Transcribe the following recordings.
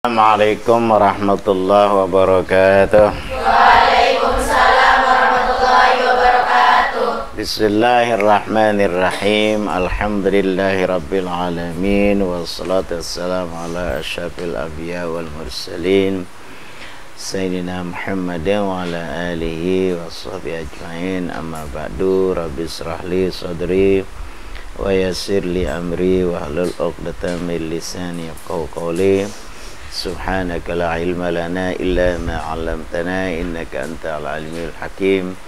Assalamualaikum warahmatullahi wabarakatuh. Waalaikumsalam warahmatullahi wabarakatuh. Bismillahirrahmanirrahim. Alhamdulillahi rabbil alamin. Wassalatu wassalamu ala asyrafil anbiya wal mursalin Sayyidina Muhammadin wa ala alihi wa sahbihi ajma'in. Amma ba'du. Rabbi israhli sadri wa yassir li amri wa hlul 'uqdatam min lisani yafqahu qawli. Subhanaka la ilma lana illa ma 'allamtana innaka antal alimul hakim.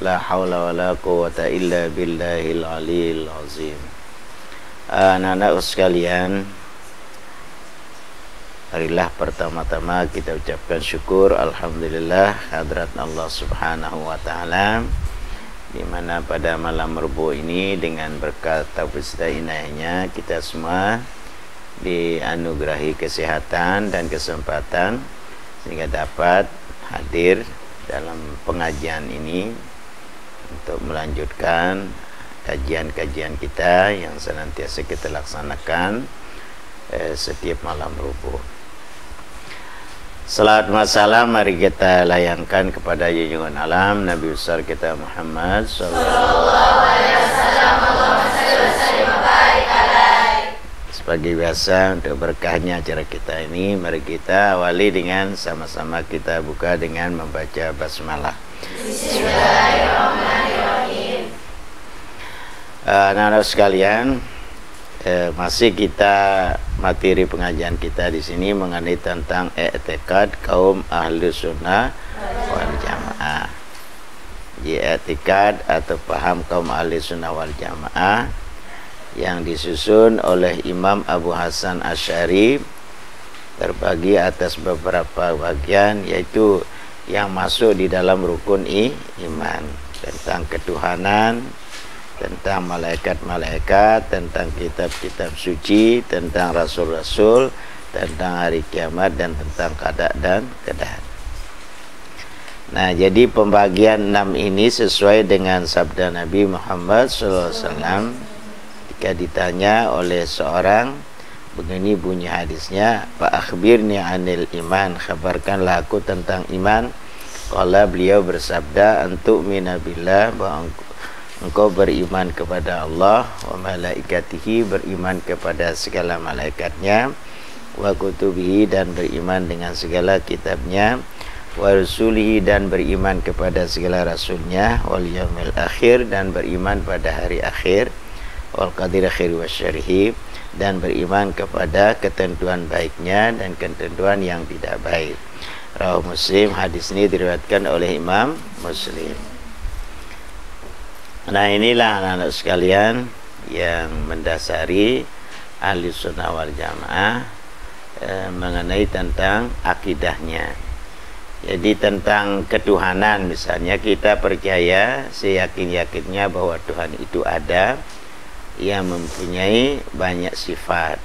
La haula wala quwwata illa billahil aliyil azim. Anak-anak sekalian, marilah pertama-tama kita ucapkan syukur alhamdulillah hadrat Allah Subhanahu wa taala, di mana pada malam Rabu ini dengan berkat taufik dan inayahnya kita semua dianugerahi kesehatan dan kesempatan sehingga dapat hadir dalam pengajian ini untuk melanjutkan kajian-kajian kita yang senantiasa kita laksanakan setiap malam Rabu. Salawat wa salam mari kita layangkan kepada junjungan alam Nabi besar kita Muhammad sallallahu alaihi wasallam. Sebagai biasa, untuk berkahnya acara kita ini, mari kita awali dengan sama-sama kita buka dengan membaca basmalah. Bismillahirrahmanirrahim. Anak-anak sekalian, masih kita materi pengajian kita di sini mengenai tentang i'tikad kaum ahli sunnah wal jamaah. I'tikad atau paham kaum ahli sunnah wal jamaah yang disusun oleh Imam Abu Hasan Asy'ari terbagi atas beberapa bagian, yaitu yang masuk di dalam rukun iman, tentang ketuhanan, tentang malaikat-malaikat, tentang kitab-kitab suci, tentang rasul-rasul, tentang hari kiamat, dan tentang qada dan qadar. Nah, jadi pembagian 6 ini sesuai dengan sabda Nabi Muhammad SAW. Ketika ditanya oleh seorang, begini bunyi hadisnya, fa akhbirni anil iman, kabarkanlah aku tentang iman. Qala, beliau bersabda, antu minabillah, bahwa engkau beriman kepada Allah, wa malaikatihi, beriman kepada segala malaikatnya, wa kutubihi, dan beriman dengan segala kitabnya, wa rasulihi, dan beriman kepada segala rasulnya, wal yaumil akhir, dan beriman pada hari akhir, wal qadir khairi wasyarrihi, dan beriman kepada ketentuan baiknya dan ketentuan yang tidak baik. Rawahu Muslim. Hadis ini diriwayatkan oleh Imam Muslim. Nah, inilah anak-anak sekalian yang mendasari ahli sunnah wal jamaah mengenai tentang akidahnya. Jadi tentang ketuhanan, misalnya kita percaya seyakin-yakinnya bahwa Tuhan itu ada, yang mempunyai banyak sifat.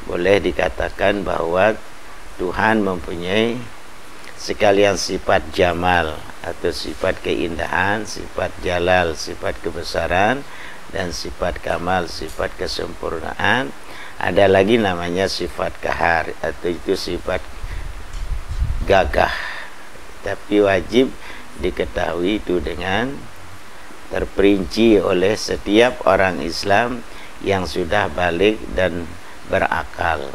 Boleh dikatakan bahwa Tuhan mempunyai sekalian sifat jamal atau sifat keindahan, sifat jalal, sifat kebesaran, dan sifat kamal, sifat kesempurnaan. Ada lagi namanya sifat kahar, atau itu sifat gagah. Tapi wajib diketahui itu dengan terperinci oleh setiap orang Islam yang sudah balik dan berakal,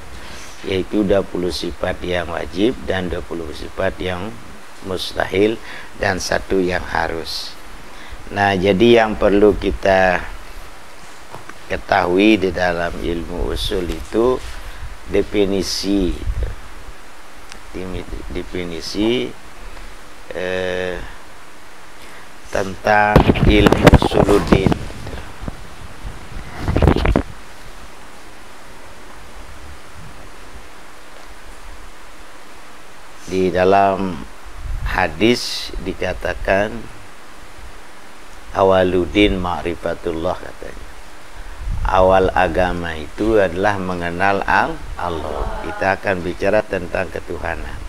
yaitu 20 sifat yang wajib dan 20 sifat yang mustahil dan 1 yang harus. Nah, jadi yang perlu kita ketahui di dalam ilmu usul itu definisi tentang ilmu usuluddin. Di dalam hadis dikatakan awaluddin ma'rifatullah, katanya. Awal agama itu adalah mengenal Allah. Kita akan bicara tentang ketuhanan.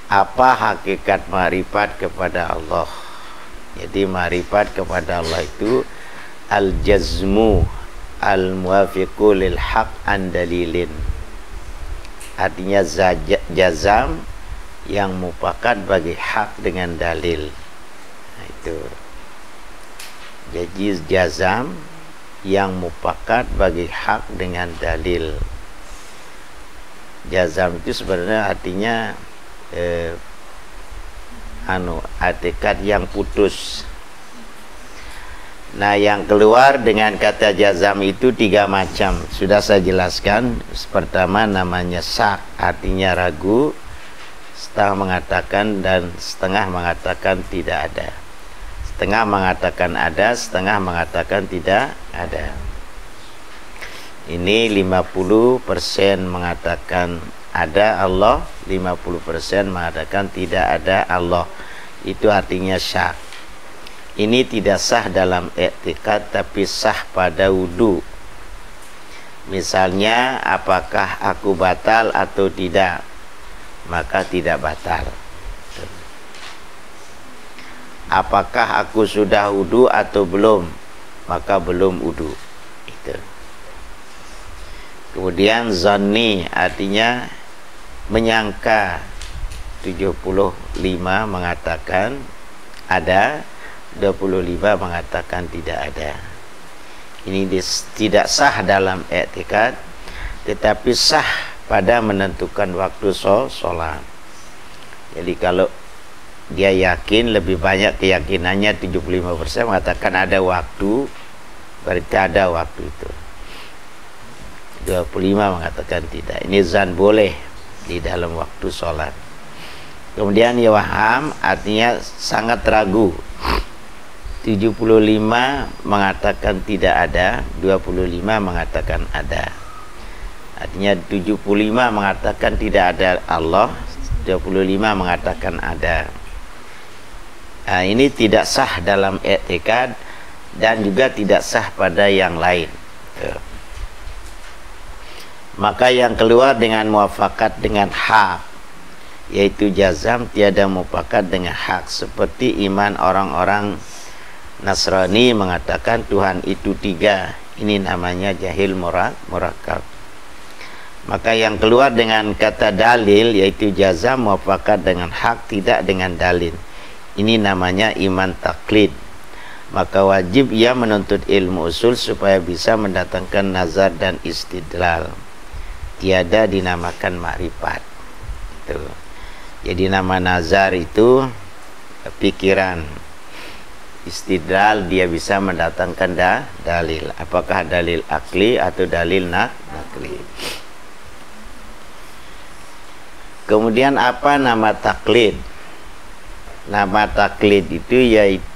Apa hakikat ma'rifat kepada Allah? Jadi ma'rifat kepada Allah itu al-jazmu al-muwafiqu lil haq an dalilin. artinya jazam yang mufakat bagi hak dengan dalil. Nah, itu. Jadi jazam yang mufakat bagi hak dengan dalil. Jazam itu sebenarnya artinya tekad yang putus. Nah, yang keluar dengan kata jazam itu 3 macam. Sudah saya jelaskan. Pertama namanya syak, artinya ragu, setengah mengatakan dan setengah mengatakan tidak ada. Setengah mengatakan ada, setengah mengatakan tidak ada. Ini 50% mengatakan ada Allah, 50% mengatakan tidak ada Allah. Itu artinya syak. Ini tidak sah dalam i'tikad, tapi sah pada wudu. Misalnya, apakah aku batal atau tidak? Maka tidak batal. Apakah aku sudah wudu atau belum? Maka belum wudu. Itu. Kemudian zanni artinya menyangka. 75 mengatakan ada, 25 mengatakan tidak ada. Ini tidak sah dalam i'tikad, tetapi sah pada menentukan waktu sholat. Jadi kalau dia yakin, lebih banyak keyakinannya 75% mengatakan ada waktu, berarti ada waktu itu. 25 mengatakan tidak. Ini zan boleh di dalam waktu sholat. Kemudian ya waham artinya sangat ragu. 75 mengatakan tidak ada, 25 mengatakan ada. Artinya 75 mengatakan tidak ada Allah, 25 mengatakan ada. Nah, ini tidak sah dalam i'tikad dan juga tidak sah pada yang lain. Maka yang keluar dengan muafakat dengan hak, yaitu jazam, tiada muafakat dengan hak, seperti iman orang-orang Nasrani mengatakan Tuhan itu 3. Ini namanya jahil murakab. Maka yang keluar dengan kata dalil, yaitu jazam, muafakat dengan hak, tidak dengan dalil, ini namanya iman taklid. Maka wajib ia menuntut ilmu usul supaya bisa mendatangkan nazar dan istidlal. Tiada dinamakan makrifat. Jadi nama nazar itu pikiran. Istidlal dia bisa mendatangkan dalil. Apakah dalil akli atau dalil nakli. Kemudian apa nama taklid? Nama taklid itu yaitu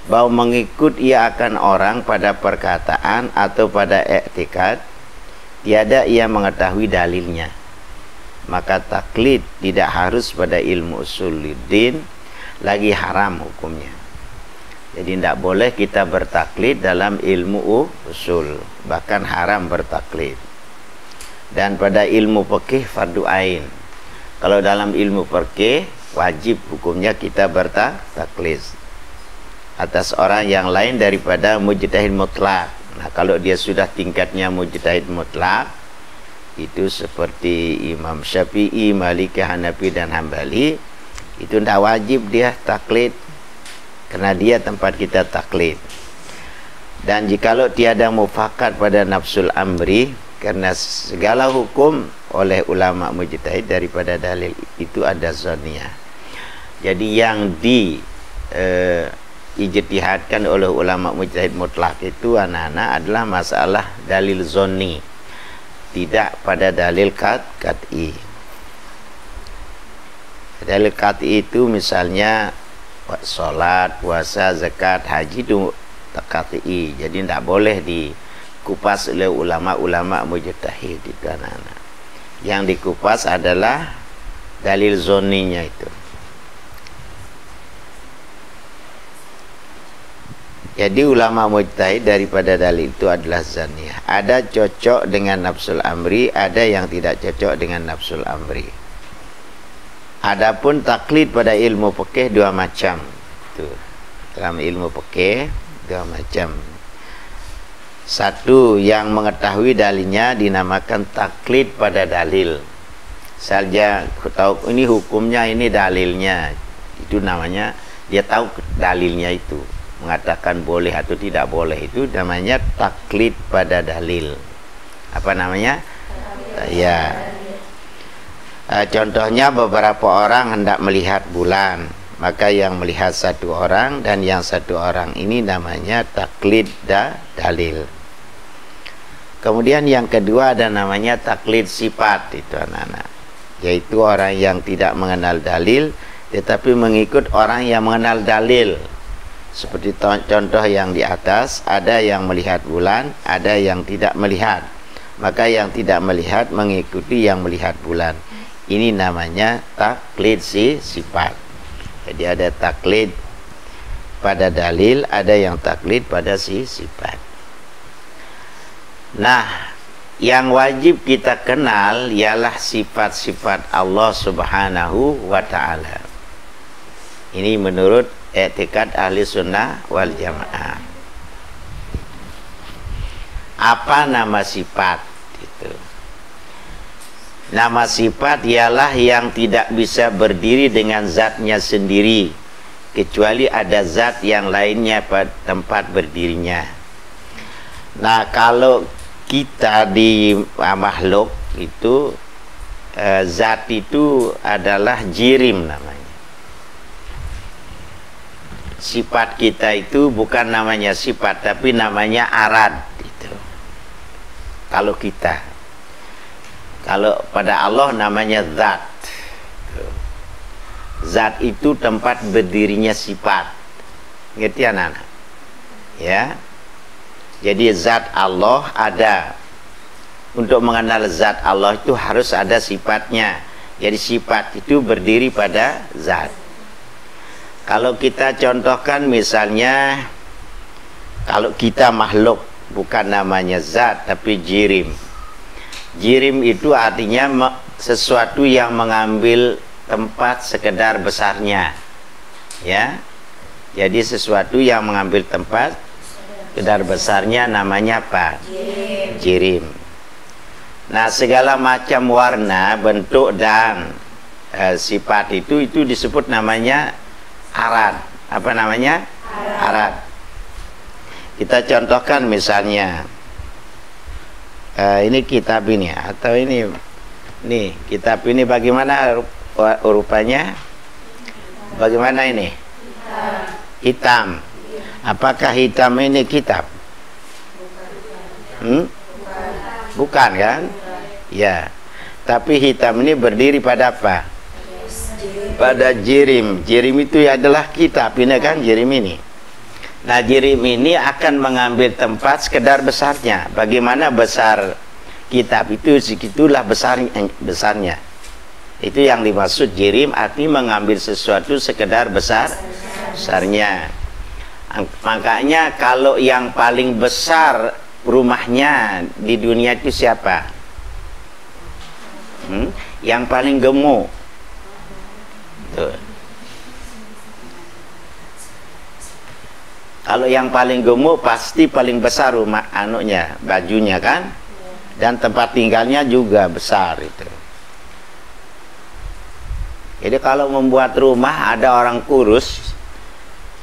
bahwa mengikut ia akan orang pada perkataan atau pada i'tikad, tiada ia mengetahui dalilnya. Maka taklid tidak harus pada ilmu usuluddin, lagi haram hukumnya. Jadi tidak boleh kita bertaklid dalam ilmu usul, bahkan haram bertaklid. Dan pada ilmu fikih fardu ain. Kalau dalam ilmu fikih wajib hukumnya kita bertaklid atas orang yang lain daripada mujtahid mutlak. Nah, kalau dia sudah tingkatnya mujtahid mutlak, itu seperti Imam Syafi'i, Maliki, Hanafi dan Hambali, itu tidak wajib dia taklid, karena dia tempat kita taklid. Dan jikalau tiada mufakat pada nafsul amri, karena segala hukum oleh ulama mujtahid daripada dalil itu ada zoniyah. Jadi yang ijtihadkan oleh ulama mujtahid mutlak itu anak-anak adalah masalah dalil zonni, tidak pada dalil qat'i. Dalil qat'i itu misalnya sholat, puasa, zakat, haji itu qat'i. Jadi tidak boleh dikupas oleh ulama-ulama mujtahid itu anak-anak. Yang dikupas adalah dalil zonninya itu. Jadi ulama mujtahid daripada dalil itu adalah zaniyah. Ada cocok dengan nafsul amri, ada yang tidak cocok dengan nafsul amri. Adapun taklid pada ilmu fikih 2 macam. Tuh. Dalam ilmu fikih 2 macam. Satu, yang mengetahui dalilnya dinamakan taklid pada dalil. saja tahu ini hukumnya, ini dalilnya, itu namanya dia tahu dalilnya, itu mengatakan boleh atau tidak boleh, itu namanya taklid pada dalil. Apa namanya? Ya. Contohnya beberapa orang hendak melihat bulan, maka yang melihat satu orang dan yang satu orang ini namanya taklid dalil. Kemudian yang kedua ada namanya taklid sifat, itu anak-anak, yaitu orang yang tidak mengenal dalil tetapi mengikut orang yang mengenal dalil. Seperti contoh yang di atas, ada yang melihat bulan, ada yang tidak melihat, maka yang tidak melihat mengikuti yang melihat bulan. Ini namanya taklid sifat. Jadi ada taklid pada dalil, ada yang taklid pada sifat. Nah, yang wajib kita kenal ialah sifat-sifat Allah Subhanahu wa ta'ala. Ini menurut i'tiqad ahli sunnah wal jamaah. Apa nama sifat itu? Nama sifat ialah yang tidak bisa berdiri dengan zatnya sendiri, kecuali ada zat yang lainnya pada tempat berdirinya. Nah, kalau kita di makhluk itu, zat itu adalah jirim namanya. Sifat kita itu bukan namanya sifat, tapi namanya arad itu. Kalau kita, kalau pada Allah namanya zat. Zat itu tempat berdirinya sifat. Ngerti anak-anak? Ya. Jadi zat Allah ada. Untuk mengenal zat Allah itu harus ada sifatnya. Jadi sifat itu berdiri pada zat. Kalau kita contohkan misalnya, kalau kita makhluk, bukan namanya zat tapi jirim. Jirim itu artinya sesuatu yang mengambil tempat sekedar besarnya. Ya. Jadi sesuatu yang mengambil tempat sekedar besarnya namanya apa? Jirim. Nah, segala macam warna, bentuk dan sifat itu disebut namanya arad. Apa namanya? Arad. Kita contohkan misalnya, ini kitab ini, atau ini kitab ini bagaimana rupanya? Bagaimana ini? Hitam. Apakah hitam ini kitab? Bukan kan? Ya. Tapi hitam ini berdiri pada apa? Pada jirim. Jirim itu adalah kitab ini kan, jirim ini. Nah, jirim ini akan mengambil tempat sekedar besarnya. Bagaimana besar kitab itu, segitulah besarnya. Itu yang dimaksud jirim, arti mengambil sesuatu sekedar besarnya. Makanya kalau yang paling besar rumahnya di dunia itu siapa? Yang paling gemuk. Tuh. Kalau yang paling gemuk pasti paling besar rumah anunya, bajunya kan? Dan tempat tinggalnya juga besar itu. Jadi kalau membuat rumah ada orang kurus,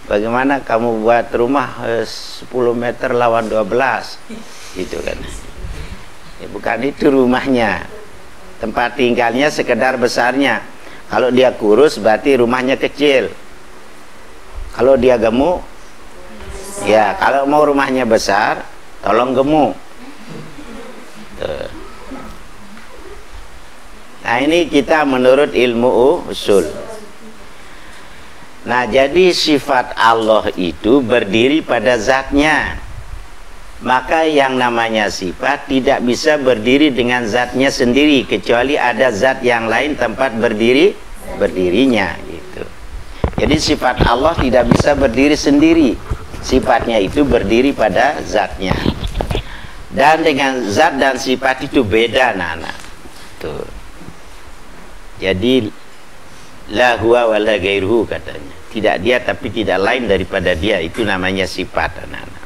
bagaimana kamu buat rumah 10 meter lawan 12 gitu kan. Ya, bukan itu rumahnya. Tempat tinggalnya sekedar besarnya. Kalau dia kurus berarti rumahnya kecil. Kalau dia gemuk, ya kalau mau rumahnya besar, tolong gemuk. Tuh. Nah, ini kita menurut ilmu usul. Nah, jadi sifat Allah itu berdiri pada zatnya. Maka yang namanya sifat tidak bisa berdiri dengan zatnya sendiri, kecuali ada zat yang lain tempat berdirinya gitu. Jadi sifat Allah tidak bisa berdiri sendiri. Sifatnya itu berdiri pada zatnya. Dan dengan zat dan sifat itu beda, anak-anak. Tuh. Jadi la huwa wa la ghairuhu katanya. Tidak dia tapi tidak lain daripada dia, itu namanya sifat, anak-anak.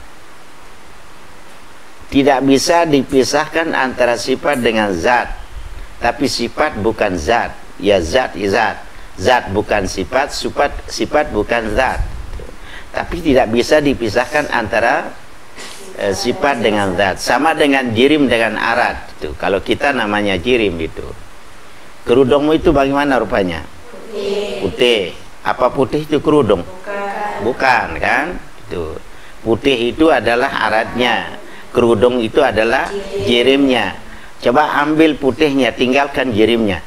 Tidak bisa dipisahkan antara sifat dengan zat. tapi sifat bukan zat. Ya zat, ya zat. Zat bukan sifat, sifat bukan zat. Tapi tidak bisa dipisahkan antara sifat dengan zat. Sama dengan jirim dengan arad itu. Kalau kita namanya jirim itu. Kerudungmu itu bagaimana rupanya? Putih. Putih. Apa putih itu kerudung? Bukan kan? Itu. Putih itu adalah aradnya. Kerudung itu adalah jirimnya. Coba ambil putihnya, tinggalkan jirimnya.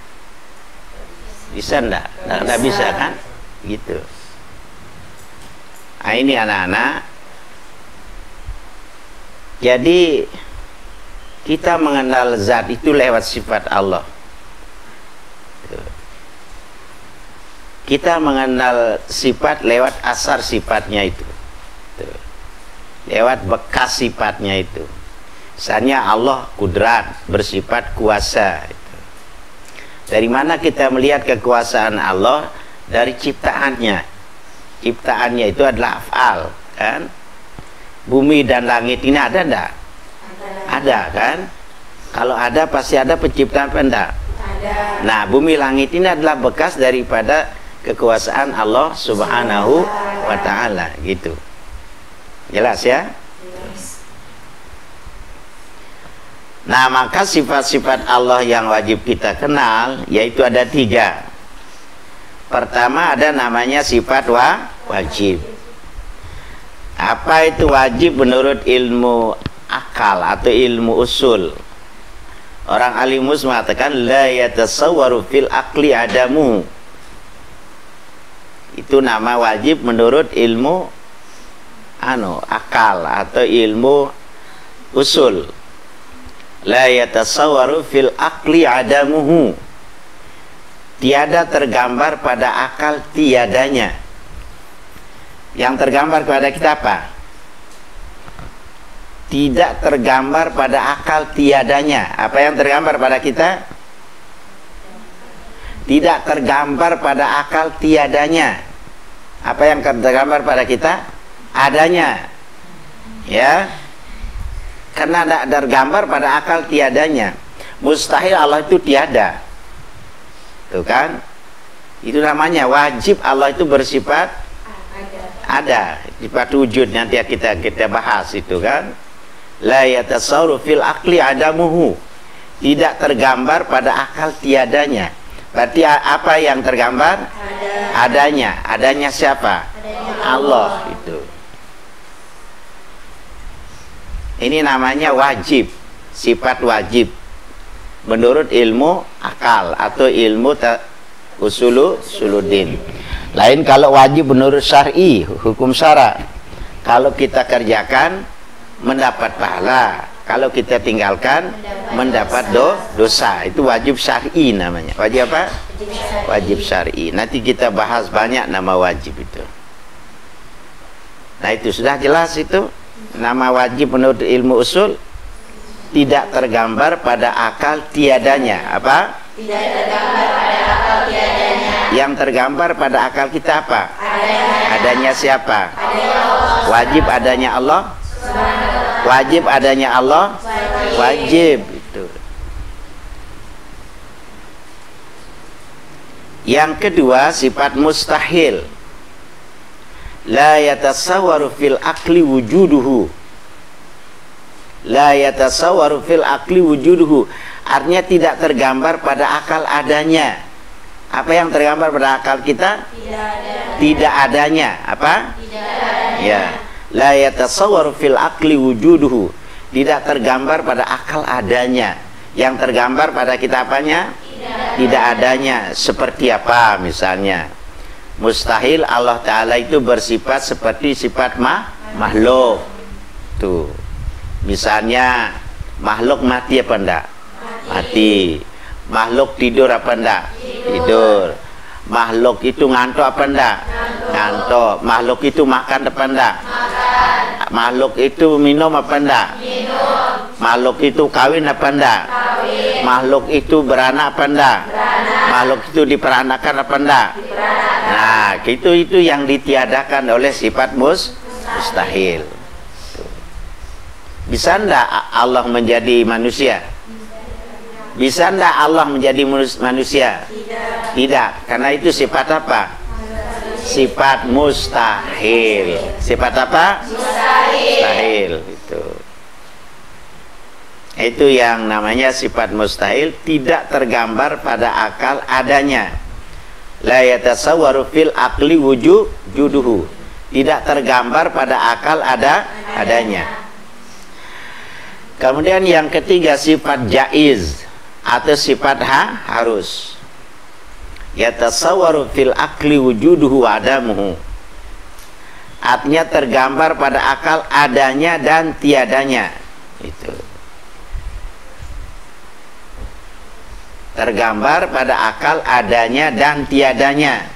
Bisa enggak? Enggak bisa kan? Gitu. Nah, ini anak-anak. Jadi kita mengenal zat itu lewat sifat Allah. Kita mengenal sifat lewat asar sifatnya itu. Lewat bekas sifatnya itu. Misalnya Allah kudrat, bersifat kuasa. Dari mana kita melihat kekuasaan Allah? Dari ciptaannya. Ciptaannya itu adalah af'al, kan? Bumi dan langit ini ada enggak? Ada kan? Kalau ada pasti ada penciptaan apa enggak? Ada. Nah, bumi langit ini adalah bekas daripada kekuasaan Allah Subhanahu wa ta'ala, gitu. Jelas ya? Nah, maka sifat-sifat Allah yang wajib kita kenal yaitu ada 3. Pertama ada namanya sifat wajib. Apa itu wajib menurut ilmu akal atau ilmu usul? Orang alimus mengatakan la yatasawwaru fil aqli adamu. Itu nama wajib menurut ilmu akal atau ilmu usul. La yatasawwaru fil aqli adamuhu. Tiada tergambar pada akal tiadanya. Yang tergambar pada kita apa? Tidak tergambar pada akal tiadanya. Apa yang tergambar pada kita? Tidak tergambar pada akal tiadanya. Apa yang tergambar pada kita? Adanya. Ya. Karena tidak tergambar pada akal tiadanya. Mustahil Allah itu tiada. Tuh kan? Itu namanya wajib Allah itu bersifat ada. Sifat wujud nanti kita bahas itu kan. La yatasawwaru fil aqli adamuhu. Tidak tergambar pada akal tiadanya. Berarti apa yang tergambar? Adanya. Adanya siapa? Allah itu. Ini namanya wajib. Sifat wajib menurut ilmu akal atau ilmu usuluddin. Lain kalau wajib menurut syar'i, hukum syara. Kalau kita kerjakan mendapat pahala, kalau kita tinggalkan mendapat dosa. Itu wajib syar'i namanya. Wajib apa? Wajib syar'i. Nanti kita bahas banyak nama wajib itu. Nah, itu sudah jelas itu. Nama wajib menurut ilmu usul tidak tergambar pada akal tiadanya. Apa? Tidak tergambar pada akal tiadanya. Yang tergambar pada akal kita apa? Adanya siapa? Adanya Allah. Wajib adanya Allah. Wajib adanya Allah. Wajib itu. Yang kedua sifat mustahil. La yatasawwaru fil aqli wujuduhu. La yatasawwaru fil aqli wujuduhu. Artinya tidak tergambar pada akal adanya. Apa yang tergambar pada akal kita? Tidak adanya. Apa? Tidak adanya. Ya. La yatasawwaru fil aqli wujuduhu. Tidak tergambar pada akal adanya. Yang tergambar pada kita apanya? Tidak adanya. Seperti apa misalnya? Mustahil Allah Ta'ala itu bersifat seperti sifat makhluk. Tuh. Misalnya makhluk mati apa enggak? Mati. Makhluk tidur apa enggak? Tidur. Makhluk itu ngantuk apa enggak? Ngantuk. Makhluk itu makan apa enggak? Makan. Makhluk itu minum apa enggak? Minum. Makhluk itu kawin apa enggak? Kawin. Makhluk itu beranak apa enggak? Beranak. Makhluk itu diperanakan apa enggak? Diperanakan. Nah, itu yang ditiadakan oleh sifat mustahil. Bisa enggak Allah menjadi manusia? Bisa ndak Allah menjadi manusia? Tidak, karena itu sifat apa? Sifat mustahil. Sifat apa? Mustahil. Itu yang namanya sifat mustahil, tidak tergambar pada akal adanya. La yatasawwaru fil aqli wujuduhu. Tidak tergambar pada akal adanya. Kemudian yang ketiga sifat jaiz atau sifat harus. Yatasawwaru fil aqli wujuduhu wa adamuhu. Artinya tergambar pada akal adanya dan tiadanya. Itu. Tergambar pada akal adanya dan tiadanya.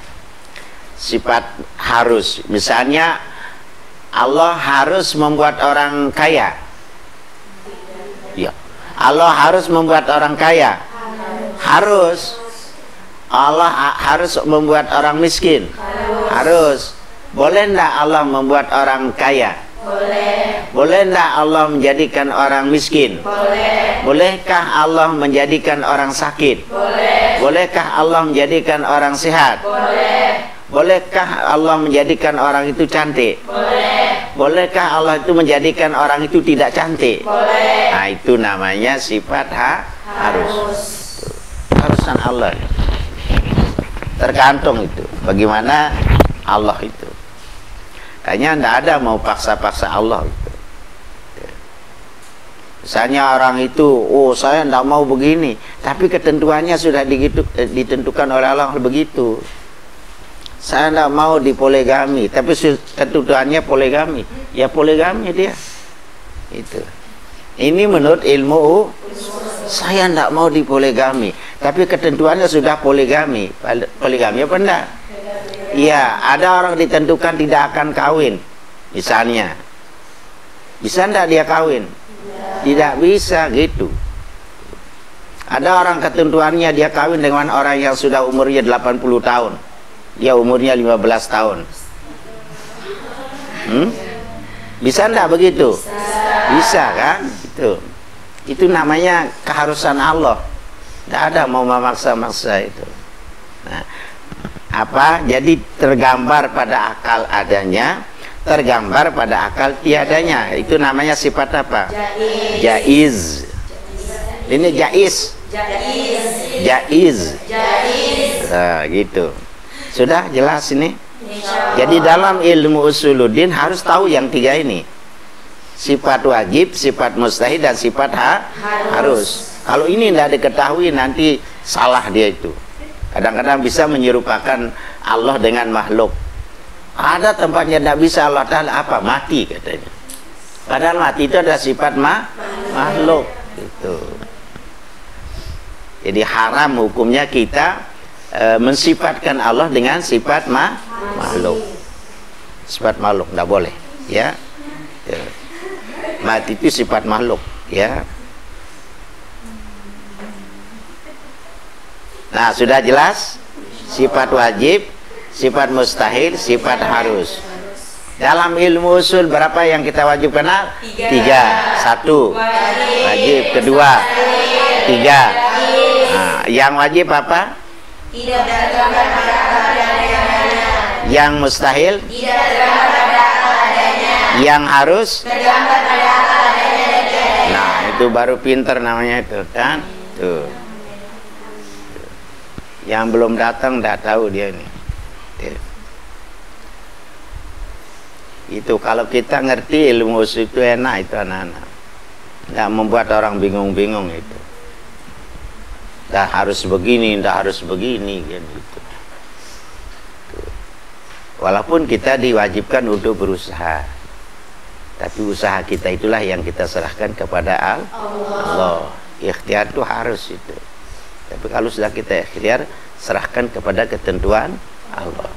Sifat harus. Misalnya Allah harus membuat orang kaya. Ya. Allah harus membuat orang kaya. Harus. Allah harus membuat orang miskin. Harus. Boleh enggak Allah membuat orang kaya? Boleh. Boleh enggak Allah menjadikan orang miskin? Boleh. Bolehkah Allah menjadikan orang sakit? Boleh. Bolehkah Allah menjadikan orang sehat? Boleh. Bolehkah Allah menjadikan orang itu cantik? Boleh. Bolehkah Allah itu menjadikan orang itu tidak cantik? Boleh. Nah, itu namanya sifat harus. Harusan Allah. Tergantung itu. Bagaimana Allah itu. Kayaknya tidak ada mau paksa-paksa Allah itu. Misalnya orang itu, oh saya tidak mau begini, tapi ketentuannya sudah ditentukan oleh Allah begitu. Saya tidak mau dipoligami, tapi ketentuannya poligami. Ya poligami dia. Itu. Ini menurut ilmu, saya tidak mau dipoligami, tapi ketentuannya sudah poligami. Poligami apa enggak? Iya, ada orang ditentukan tidak akan kawin, misalnya. Bisa enggak dia kawin? Tidak bisa gitu. Ada orang ketentuannya dia kawin dengan orang yang sudah umurnya 80 tahun. Dia umurnya 15 tahun. Bisa enggak begitu? Bisa kan? Itu namanya keharusan Allah. Tidak ada mau memaksa-maksa itu. Nah, apa? Jadi tergambar pada akal adanya, tergambar pada akal tiadanya. Itu namanya sifat apa? Jaiz. Ini jaiz. Jaiz. Nah, gitu. Sudah jelas ini? Jadi dalam ilmu usuluddin harus tahu yang tiga ini. Sifat wajib, sifat mustahil, dan sifat harus. Kalau ini tidak diketahui nanti salah dia itu. Kadang-kadang bisa menyerupakan Allah dengan makhluk. Ada tempatnya tidak bisa Allah Ta'ala apa? Mati katanya. Padahal mati itu adalah sifat makhluk. Gitu. Jadi haram hukumnya kita mensifatkan Allah dengan sifat makhluk. Sifat makhluk tidak boleh. Ya. Mati itu sifat makhluk. Ya. Nah, sudah jelas sifat wajib, sifat mustahil, sifat harus. Dalam ilmu usul berapa yang kita wajib kenal? 3. 1 wajib, kedua 3. Nah, yang wajib apa? Tidak tergambar pada akal adanya. Yang mustahil? Tidak tergambar pada akal adanya. Yang harus? Tergambar pada akal adanya dan tiadanya. Nah, itu baru pinter namanya itu kan? Tuh. Yang belum datang tidak tahu dia ini. Itu kalau kita ngerti ilmu usul itu enak itu anak-anak. Tidak membuat orang bingung-bingung itu. Tidak harus begini, tidak harus begini gitu. Walaupun kita diwajibkan untuk berusaha, tapi usaha kita itulah yang kita serahkan kepada Allah. Ikhtiar itu harus itu. Tapi kalau sudah kita ikhtiar, serahkan kepada ketentuan Allah.